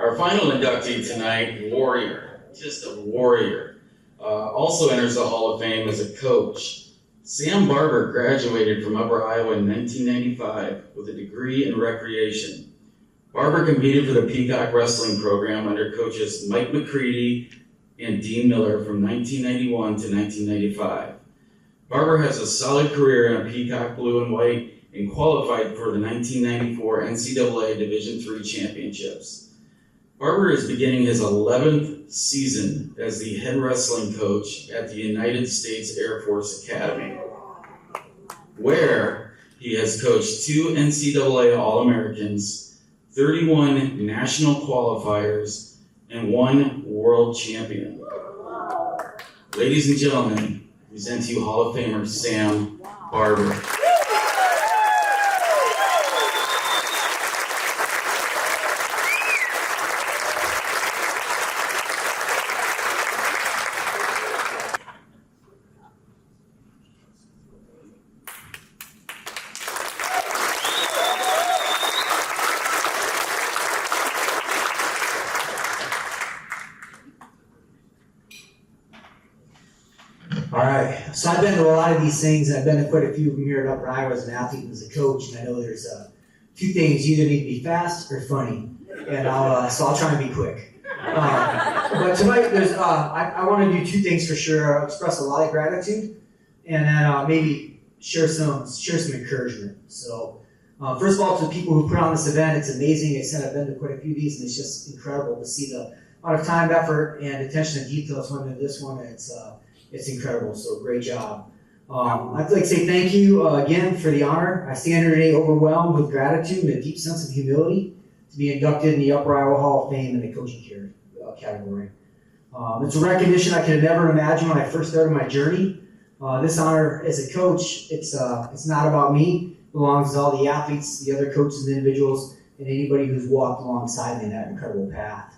Our final inductee tonight, warrior, just a warrior, also enters the Hall of Fame as a coach. Sam Barber graduated from Upper Iowa in 1995 with a degree in recreation. Barber competed for the Peacock wrestling program under coaches Mike McCready and Dean Miller from 1991 to 1995. Barber has a solid career in a Peacock blue and white and qualified for the 1994 NCAA Division III Championships. Barber is beginning his 11th season as the head wrestling coach at the United States Air Force Academy, where he has coached 2 NCAA All-Americans, 31 national qualifiers, and 1 world champion. Ladies and gentlemen, I present to you Hall of Famer Sam Barber. All right, so I've been to a lot of these things. I've been to quite a few of them here at Upper Iowa as an athlete and as a coach, and I know there's 2 things. You either need to be fast or funny, and so I'll try and be quick. But tonight, I want to do 2 things for sure. I'll express a lot of gratitude, and then maybe share some encouragement. So first of all, to the people who put on this event, it's amazing. Like I said, I've been to quite a few of these, and it's just incredible to see the amount of time, effort, and attention to detail that's went into this one. It's incredible, so great job. I'd like to say thank you again for the honor. I stand here today overwhelmed with gratitude and a deep sense of humility to be inducted in the Upper Iowa Hall of Fame in the coaching category. It's a recognition I could have never imagined when I first started my journey. This honor as a coach, it's not about me. It belongs to all the athletes, the other coaches and individuals, and anybody who's walked alongside me in that incredible path.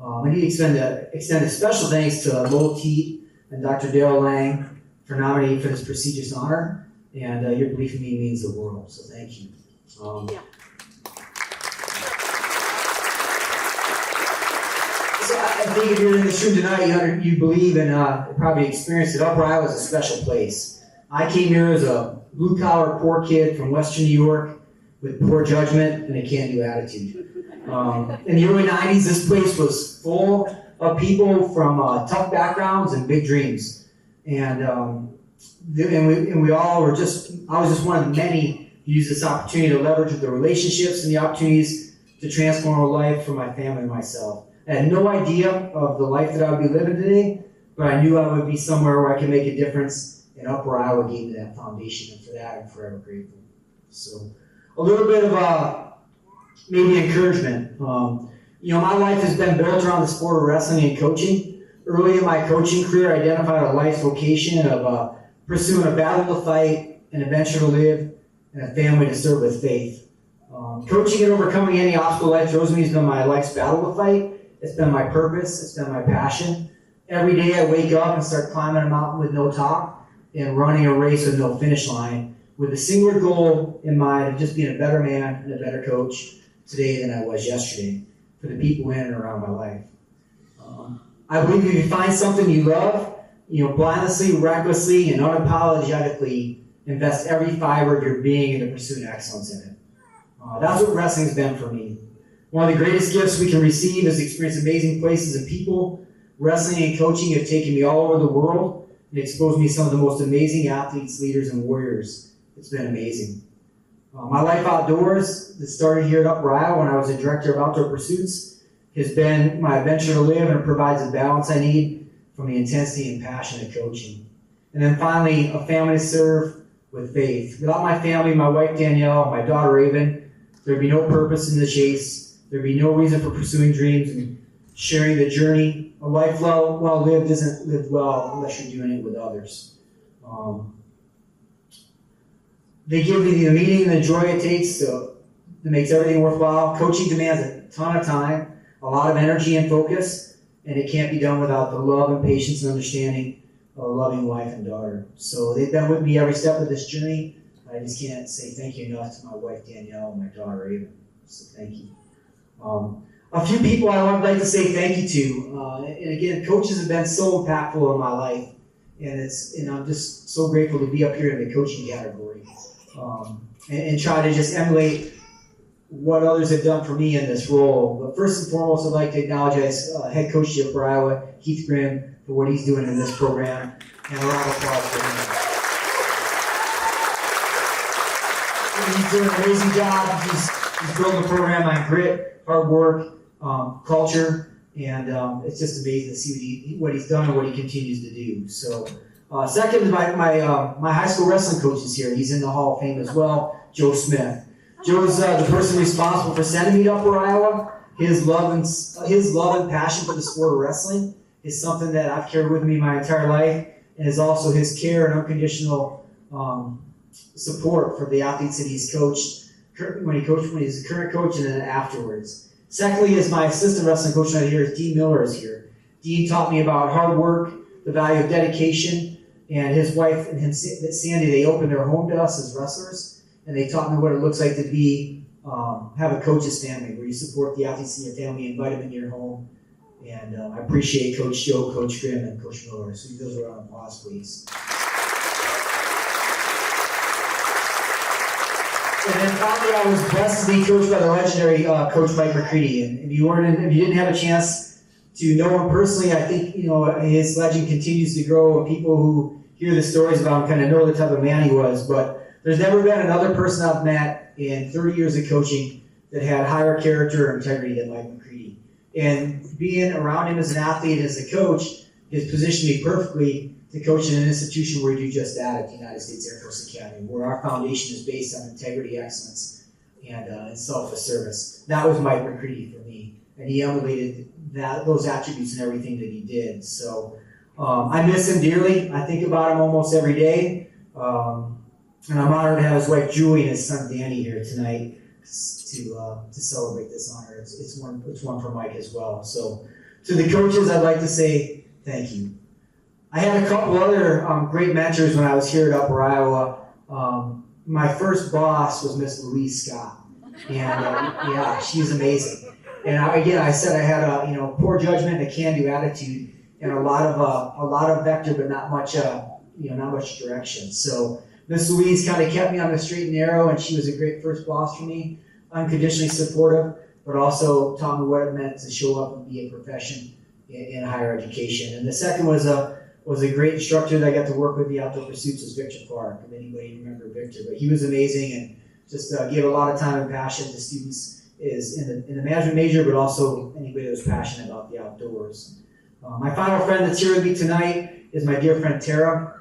I need to extend a special thanks to Lowell Teat and Dr. Dale Lang for nominating for this prestigious honor, and your belief in me means the world, so thank you. So I think if you're in this room tonight, you believe and probably experienced that Upper Iowa is a special place. I came here as a blue-collar poor kid from Western New York with poor judgment and a can-do attitude. In the early 90s, this place was full of people from tough backgrounds and big dreams, and we all were I was just one of the many who used this opportunity to leverage the relationships and the opportunities to transform a life for my family and myself. I had no idea of the life that I would be living today, but I knew I would be somewhere where I could make a difference, and Upper Iowa gave me that foundation, and for that I'm forever grateful. So a little bit of maybe encouragement. My life has been built around the sport of wrestling and coaching. Early in my coaching career, I identified a life's vocation of pursuing a battle to fight, an adventure to live, and a family to serve with faith. Coaching and overcoming any obstacle life throws me has been my life's battle to fight. It's been my purpose. It's been my passion. Every day I wake up and start climbing a mountain with no top and running a race with no finish line, with a singular goal in mind of just being a better man and a better coach today than I was yesterday, for the people in and around my life. I believe if you find something you love, blindlessly, recklessly, and unapologetically invest every fiber of your being into pursuing excellence in it. That's what wrestling's been for me. One of the greatest gifts we can receive is to experience amazing places and people. Wrestling and coaching have taken me all over the world and exposed me to some of the most amazing athletes, leaders, and warriors. It's been amazing. My life outdoors, that started here at Upper Iowa when I was the director of outdoor pursuits, has been my adventure to live, and it provides the balance I need from the intensity and passion of coaching. And then finally, a family to serve with faith. Without my family, my wife Danielle, my daughter Raven, there'd be no purpose in the chase. There'd be no reason for pursuing dreams and sharing the journey. A life well lived isn't lived well unless you're doing it with others. They give me the meaning and the joy it takes that makes everything worthwhile. Coaching demands a ton of time, a lot of energy and focus, and it can't be done without the love and patience and understanding of a loving wife and daughter. So they've been with me every step of this journey. I just can't say thank you enough to my wife Danielle and my daughter Ava. So thank you. A few people I would like to say thank you to, and again, coaches have been so impactful in my life, and I'm just so grateful to be up here in the coaching category, and try to just emulate what others have done for me in this role. But first and foremost, I'd like to acknowledge as head coach at Iowa, Keith Grimm, for what he's doing in this program, and a round of applause for him. He's doing an amazing job. He's building the program on grit, hard work, culture, and it's just amazing to see what he's done and what he continues to do. So, second is my high school wrestling coach is here. He's in the Hall of Fame as well, Joe Smith. Joe's the person responsible for sending me to Upper Iowa. His love and passion for the sport of wrestling is something that I've carried with me my entire life, and is also his care and unconditional support for the athletes that he's coached when he's a current coach and then afterwards. Secondly, is my assistant wrestling coach right here, Dean Miller is here. Dean taught me about hard work, the value of dedication, and his wife and Sandy, they opened their home to us as wrestlers, and they taught me what it looks like to be, have a coach's family, where you support the athletes in your family, invite them into your home. And I appreciate Coach Joe, Coach Grimm, and Coach Miller. So those are round of applause, please. And then finally, I was blessed to be coached by the legendary Coach Mike McCready. And if you didn't have a chance to know him personally, I think his legend continues to grow, and people who hear the stories about him kind of know the type of man he was. But there's never been another person I've met in 30 years of coaching that had higher character or integrity than Mike McCready. And being around him as an athlete and as a coach has positioned me perfectly to coach in an institution where you do just that at the United States Air Force Academy, where our foundation is based on integrity, excellence, and selfless service. That was Mike McCready for me, and he emulated those attributes in everything that he did. So I miss him dearly. I think about him almost every day, and I'm honored to have his wife Julie and his son Danny here tonight to celebrate this honor. It's one for Mike as well. So to the coaches, I'd like to say thank you. I had a couple other great mentors when I was here at Upper Iowa. My first boss was Miss Louise Scott, and yeah, she's amazing. And I said I had a poor judgment and a can-do attitude, and a lot of vector, but not much direction. So Miss Louise kind of kept me on the straight and narrow, and she was a great first boss for me, unconditionally supportive, but also taught me what it meant to show up and be a profession in higher education. And the second was a great instructor that I got to work with the outdoor pursuits was Victor Clark, if anybody remember Victor. But he was amazing and just gave a lot of time and passion to students is in the management major, but also anybody that was passionate about the outdoors. My final friend that's here with me tonight is my dear friend Tara.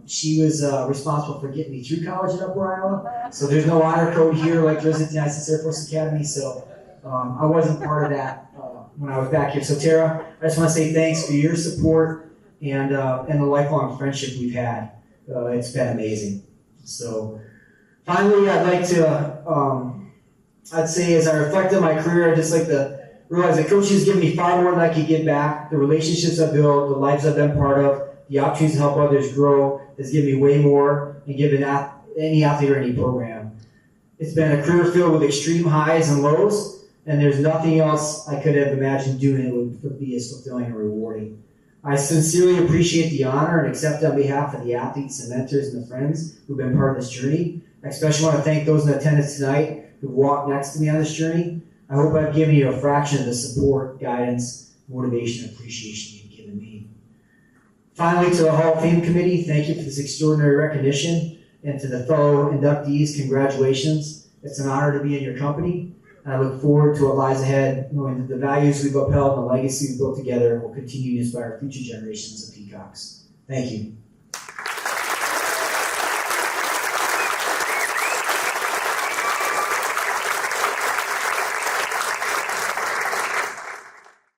She was responsible for getting me through college at Upper Iowa. So there's no honor code here like there is at the United States Air Force Academy. So I wasn't part of that when I was back here. So Tara, I just want to say thanks for your support and the lifelong friendship we've had. It's been amazing. So finally, I'd like to, I'd say as I reflect on my career, I'd just like to realize that coaching has given me far more than I could give back. The relationships I've built, the lives I've been part of, the opportunities to help others grow has given me way more than given any athlete or any program. It's been a career filled with extreme highs and lows, and there's nothing else I could have imagined doing that would be as fulfilling and rewarding. I sincerely appreciate the honor and accept on behalf of the athletes and mentors and the friends who've been part of this journey. I especially want to thank those in attendance tonight who walked next to me on this journey. I hope I've given you a fraction of the support, guidance, motivation, and appreciation you've given me. Finally, to the Hall of Fame Committee, thank you for this extraordinary recognition. And to the fellow inductees, congratulations. It's an honor to be in your company. And I look forward to what lies ahead, knowing that the values we've upheld and the legacy we've built together will continue to inspire future generations of Peacocks. Thank you.